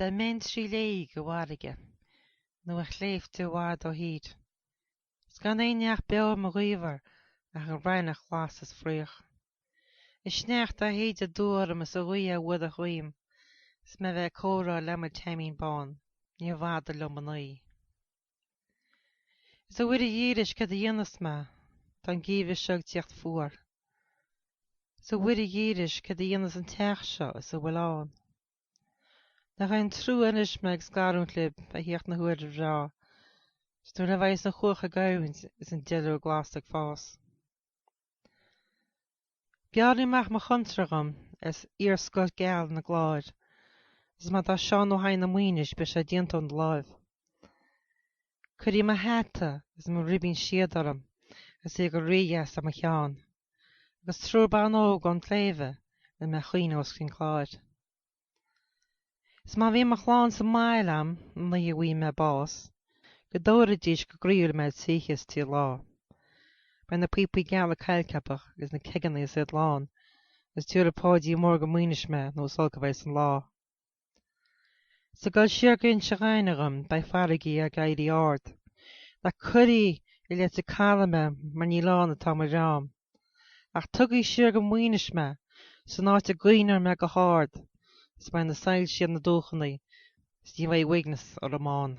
Da men trí lé go bhharige, nó a chléif tú bhhad ó híd. Is gan éineach beo mo river ach an reinach glas is fríoch. Is snecht a héad a dúr am is a rí a bhud a chuim, is me bheith córa lemar teimín bán, ní bhhad a lomanaí. Is a bhuiir a dhíris cad a dhéanas me, tan gíomh seog tíocht fuair. Is a bhuiir a dhíris cad a dhéanas an teach seo is a bhfuilán. Na chain trú inis me ag scarún clib a híocht na huair a rá, Stúr na bhaid na chuach a gabhaint is an deilú glasach fás. Bearnaíach mo chuntragam is írscoil geall na gláir, is má tá seán ó hain na muoinis be sé diantón láimh. Cuirí ma háta is mo ribín siad orm, is é go rias am a cheán, agus trúbán óg an cléimhe na me chuoine os cin chláir. Is má bhí mar chláán sa máil am na bhí me bás, go dóra díos go gríúil me tíchas tí lá. Ba na pípaí geall a cailceapach gus na ceganna is iad lán, is túr a pádí mór go muoinis me nó sulca bheith san lá. Sa gáil siar ginn se ghainegam ba farigí a gairí ard, na curí I le sa calame mar ní lán atá mar rám, ach tugaí siar go muoinis me, san áit a gcuinear me go háard, is ba na saoil siad na dúchanaí, is ní bheith wignas ar amán.